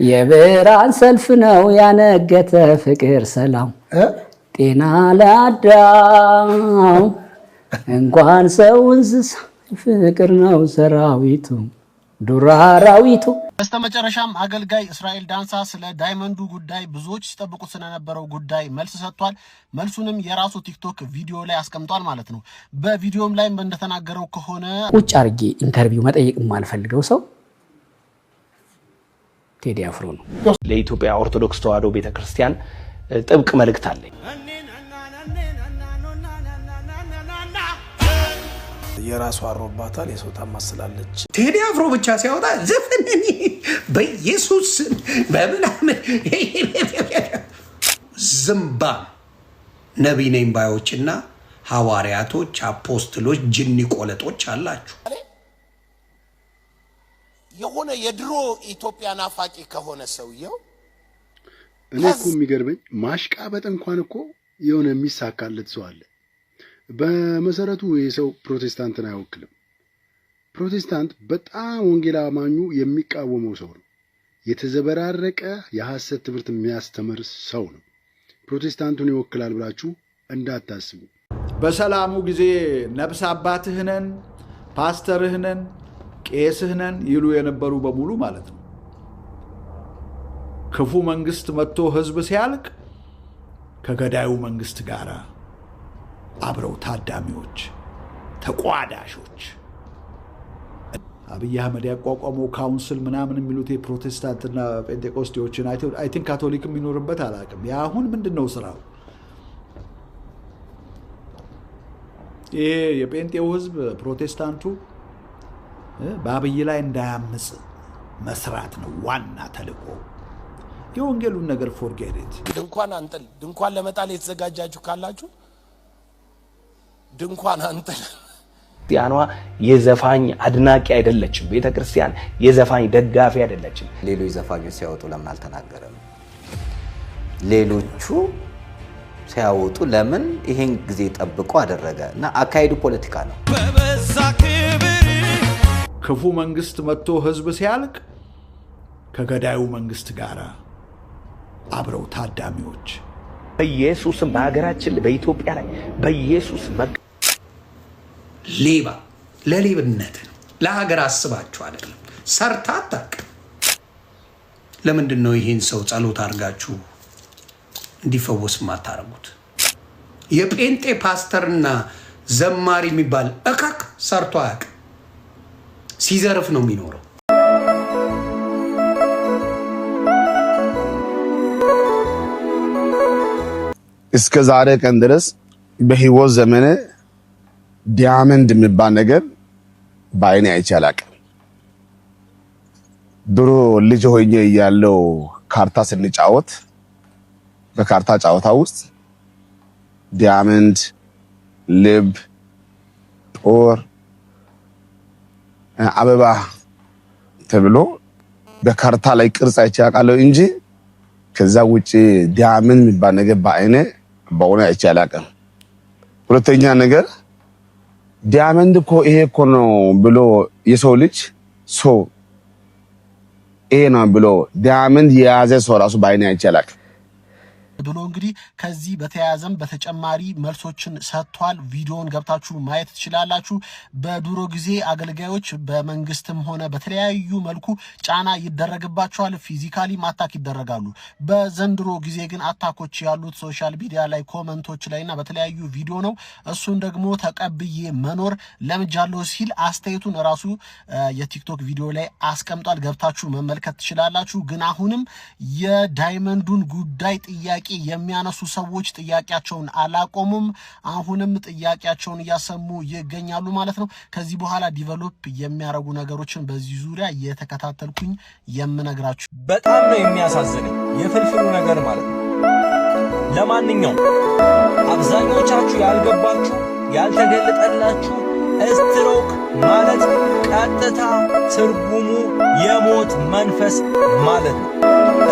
የብርሃን ሰልፍ ነው ያነገተ ፍቅር ሰላም ጤና ለአዳም እንኳን ሰው እንስሳ ፍቅር ነው ሰራዊቱ ዱር አራዊቱ። በስተመጨረሻም አገልጋይ እስራኤል ዳንሳ ስለ ዳይመንዱ ጉዳይ ብዙዎች ሲጠብቁት ስለነበረው ጉዳይ መልስ ሰጥቷል። መልሱንም የራሱ ቲክቶክ ቪዲዮ ላይ አስቀምጧል ማለት ነው። በቪዲዮም ላይ እንደተናገረው ከሆነ ቁጭ አርጌ ኢንተርቪው መጠየቅ የማልፈልገው ሰው ቴዲ አፍሮ ነው። ለኢትዮጵያ ኦርቶዶክስ ተዋሕዶ ቤተክርስቲያን ጥብቅ መልእክት አለኝ። የራሱ አሮባታል የሰው ታማስላለች። ቴዲ አፍሮ ብቻ ሲያወጣ ዘፈንኒ በኢየሱስ በምናምን ዝምባ ነቢይ ነኝ ባዮችና ሐዋርያቶች አፖስቶሎች ጅኒ ቆለጦች አላችሁ። የሆነ የድሮ ኢትዮጵያ ናፋቂ ከሆነ ሰውየው እኔ እኮ የሚገርመኝ ማሽቃበጥ እንኳን እኮ የሆነ የሚሳካለት ሰው አለ። በመሰረቱ የሰው ፕሮቴስታንትን አይወክልም። ፕሮቴስታንት በጣም ወንጌል አማኙ የሚቃወመው ሰው ነው። የተዘበራረቀ የሐሰት ትምህርት የሚያስተምር ሰው ነው። ፕሮቴስታንቱን ይወክላል ብላችሁ እንዳታስቡ። በሰላሙ ጊዜ ነብስ አባትህነን ፓስተርህነን ቄስህነን ይሉ የነበሩ በሙሉ ማለት ነው። ክፉ መንግስት መጥቶ ህዝብ ሲያልቅ ከገዳዩ መንግስት ጋር አብረው ታዳሚዎች ተቋዳሾች አብይ አህመድ ያቋቋመው ካውንስል ምናምን የሚሉት የፕሮቴስታንትና ጴንጤቆስጤዎችን አይ ቲንክ ካቶሊክም የሚኖርበት አላውቅም። ያሁን ምንድነው ስራው? ይሄ የጴንጤው ህዝብ ፕሮቴስታንቱ በአብይ ላይ እንዳያምጽ መስራት ነው ዋና ተልእኮ። የወንጌሉን ነገር ፎርጌት። ድንኳን አንጥል። ድንኳን ለመጣል የተዘጋጃችሁ ካላችሁ ድንኳን አንጥል። ክርስቲያኗ የዘፋኝ አድናቂ አይደለችም። ቤተክርስቲያን የዘፋኝ ደጋፊ አይደለችም። ሌሎች ዘፋኞች ሲያወጡ ለምን አልተናገረም? ሌሎቹ ሲያወጡ ለምን ይሄን ጊዜ ጠብቆ አደረገ? እና አካሄዱ ፖለቲካ ነው። ክፉ መንግስት መጥቶ ህዝብ ሲያልቅ ከገዳዩ መንግስት ጋር አብረው ታዳሚዎች በኢየሱስ በሀገራችን በኢትዮጵያ ላይ በኢየሱስ ሌባ ለሌብነት ነው። ለሀገር አስባችሁ አይደለም። ሰርታ አታውቅም። ለምንድን ነው ይሄን ሰው ጸሎት አድርጋችሁ እንዲፈወስ ማታረጉት? የጴንጤ ፓስተርና ዘማሪ የሚባል እካክ ሰርቶ አያውቅም። ሲዘርፍ ነው የሚኖረው። እስከ ዛሬ ቀን ድረስ በህይወት ዘመኔ ዲያመንድ የሚባል ነገር በአይኔ አይቼ አላውቅም። ድሮ ልጅ ሆኜ እያለሁ ካርታ ስንጫወት በካርታ ጫወታ ውስጥ ዲያመንድ፣ ልብ፣ ጦር፣ አበባ ተብሎ በካርታ ላይ ቅርጽ አይቼ አውቃለሁ እንጂ ከዛ ውጪ ዲያመንድ የሚባል ነገር በአይኔ በእውነት አይቼ አላውቅም። ሁለተኛ ነገር ዲያመንድ እኮ ይሄ እኮ ነው ብሎ የሰው ልጅ ሰው ይሄ ነው ብሎ ዲያመንድ የያዘ ሰው ራሱ በአይኔ አይቼ አላውቅም ብሎ እንግዲህ ከዚህ በተያያዘም በተጨማሪ መልሶችን ሰጥቷል። ቪዲዮውን ገብታችሁ ማየት ትችላላችሁ። በድሮ ጊዜ አገልጋዮች በመንግስትም ሆነ በተለያዩ መልኩ ጫና ይደረግባቸዋል፣ ፊዚካሊ አታክ ይደረጋሉ። በዘንድሮ ጊዜ ግን አታኮች ያሉት ሶሻል ሚዲያ ላይ ኮመንቶች ላይና በተለያዩ ቪዲዮ ነው። እሱን ደግሞ ተቀብዬ መኖር ለምጃለሁ ሲል አስተያየቱን ራሱ የቲክቶክ ቪዲዮ ላይ አስቀምጧል። ገብታችሁ መመልከት ትችላላችሁ። ግን አሁንም የዳይመንዱን ጉዳይ ጥያቄ የሚያነሱ ሰዎች ጥያቄያቸውን አላቆሙም። አሁንም ጥያቄያቸውን እያሰሙ ይገኛሉ ማለት ነው። ከዚህ በኋላ ዲቨሎፕ የሚያረጉ ነገሮችን በዚህ ዙሪያ እየተከታተልኩኝ የምነግራችሁ። በጣም ነው የሚያሳዝነኝ የፍልፍሉ ነገር ማለት ነው። ለማንኛውም አብዛኞቻችሁ ያልገባችሁ ያልተገለጠላችሁ ስትሮክ ማለት ቀጥታ ትርጉሙ የሞት መንፈስ ማለት ነው።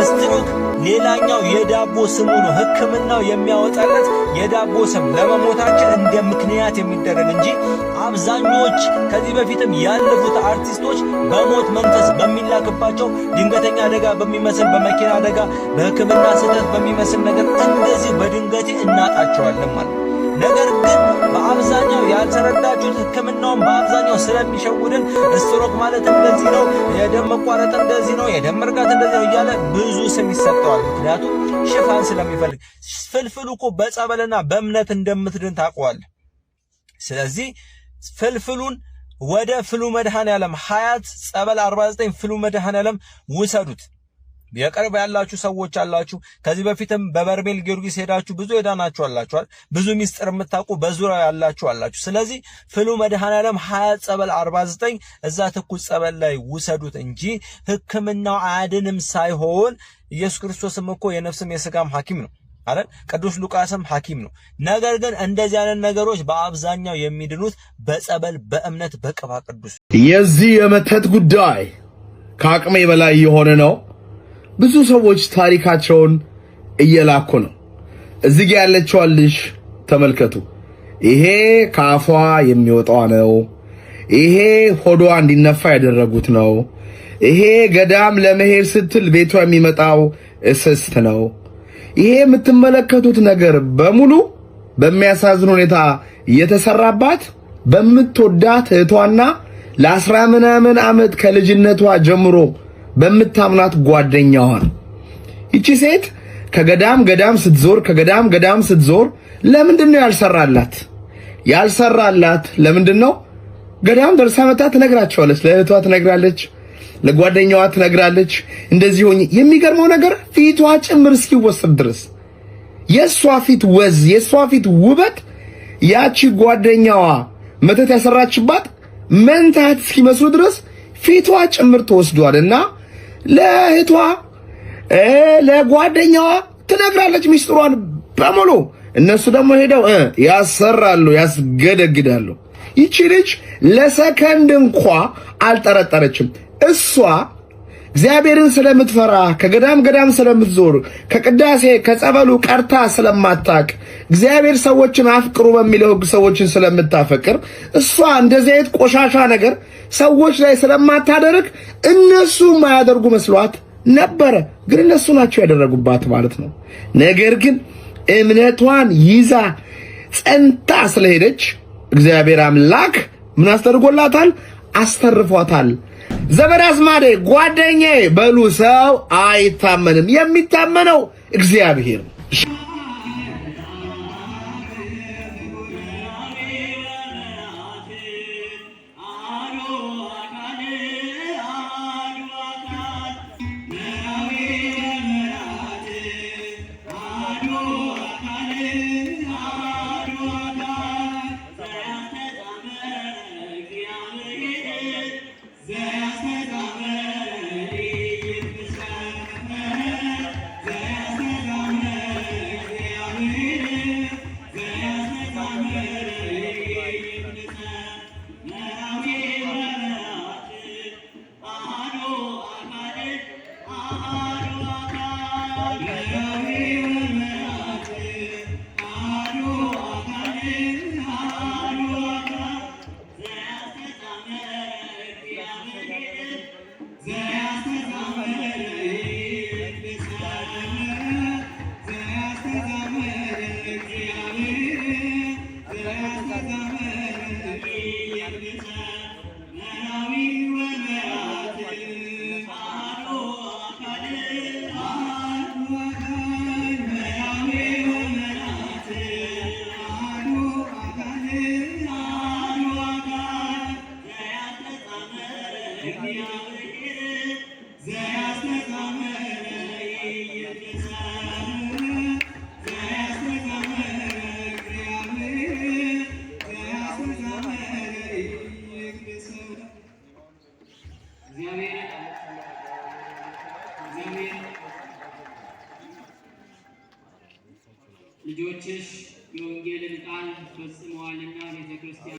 ስትሮክ ሌላኛው የዳቦ ስሙ ነው። ሕክምናው የሚያወጣለት የዳቦ ስም ለመሞታችን እንደ ምክንያት የሚደረግ እንጂ አብዛኞች ከዚህ በፊትም ያለፉት አርቲስቶች በሞት መንፈስ በሚላክባቸው ድንገተኛ አደጋ በሚመስል በመኪና አደጋ በሕክምና ስህተት በሚመስል ነገር እንደዚህ በድንገቴ እናጣቸዋለን ማለት ነው። ነገር ግን በአብዛኛው ያልተረዳችሁት ሕክምናውን በአብዛኛው ስለሚሸውድን ስትሮክ ማለት እንደዚህ ነው፣ የደም መቋረጥ እንደዚህ ነው፣ የደም መርጋት እንደዚህ ነው እያለ ብዙ ስም ይሰጠዋል። ምክንያቱም ሽፋን ስለሚፈልግ። ፍልፍሉ እኮ በጸበልና በእምነት እንደምትድን ታውቀዋለህ። ስለዚህ ፍልፍሉን ወደ ፍሉ መድኃኔዓለም ሀያት ጸበል 49 ፍሉ መድኃኔዓለም ውሰዱት። የቅርብ ያላችሁ ሰዎች አላችሁ። ከዚህ በፊትም በበርሜል ጊዮርጊስ ሄዳችሁ ብዙ ሄዳናችሁ አላችኋል። ብዙ ሚስጥር የምታውቁ በዙሪያ ያላችሁ አላችሁ። ስለዚህ ፍሉ መድኃኔዓለም ሀያት ጸበል 49 እዛ ትኩስ ጸበል ላይ ውሰዱት እንጂ ሕክምናው አያድንም ሳይሆን ኢየሱስ ክርስቶስም እኮ የነፍስም የሥጋም ሐኪም ነው አይደል? ቅዱስ ሉቃስም ሐኪም ነው። ነገር ግን እንደዚህ አይነት ነገሮች በአብዛኛው የሚድኑት በጸበል በእምነት በቅባ ቅዱስ። የዚህ የመተት ጉዳይ ከአቅሜ በላይ የሆነ ነው። ብዙ ሰዎች ታሪካቸውን እየላኩ ነው። እዚህ ጋር ያለችዋን ልጅ ተመልከቱ። ይሄ ከአፏ የሚወጣው ነው። ይሄ ሆዷ እንዲነፋ ያደረጉት ነው። ይሄ ገዳም ለመሄድ ስትል ቤቷ የሚመጣው እስስት ነው። ይሄ የምትመለከቱት ነገር በሙሉ በሚያሳዝን ሁኔታ እየተሰራባት በምትወዳት እህቷና ለ10 ምናምን ዓመት ከልጅነቷ ጀምሮ በምታምናት ጓደኛዋ። ይቺ ሴት ከገዳም ገዳም ስትዞር ከገዳም ገዳም ስትዞር ለምንድነው ያልሰራላት? ለምንድነው? ገዳም ደርሳ መጣ ትነግራቸዋለች፣ ለእህቷ ትነግራለች፣ ለጓደኛዋ ትነግራለች። እንደዚህ ሆኜ የሚገርመው ነገር ፊቷ ጭምር እስኪወሰድ ድረስ የሷ ፊት ወዝ የሷ ፊት ውበት ያቺ ጓደኛዋ መተት ያሰራችባት መንታት እስኪመስሉ ድረስ ፊቷ ጭምር ተወስዷልና ለእህቷ ለጓደኛዋ ትነግራለች ሚስጥሯን በሙሉ። እነሱ ደግሞ ሄደው ያሰራሉ፣ ያስገደግዳሉ። ይቺ ልጅ ለሰከንድ እንኳ አልጠረጠረችም። እሷ እግዚአብሔርን ስለምትፈራ ከገዳም ገዳም ስለምትዞር ከቅዳሴ ከጸበሉ ቀርታ ስለማታቅ እግዚአብሔር ሰዎችን አፍቅሩ በሚለው ሕግ ሰዎችን ስለምታፈቅር እሷ እንደዚህ አይነት ቆሻሻ ነገር ሰዎች ላይ ስለማታደርግ እነሱ ማያደርጉ መስሏት ነበረ። ግን እነሱ ናቸው ያደረጉባት ማለት ነው። ነገር ግን እምነቷን ይዛ ጸንታ ስለሄደች እግዚአብሔር አምላክ ምን አስተርጎላታል? አስተርፏታል። ዘመድ አዝማዴ ጓደኛዬ በሉ ሰው አይታመንም፣ የሚታመነው እግዚአብሔር ነው። ልጆችሽ የወንጌልን ቃል ፈጽመዋልና ቤተክርስቲያን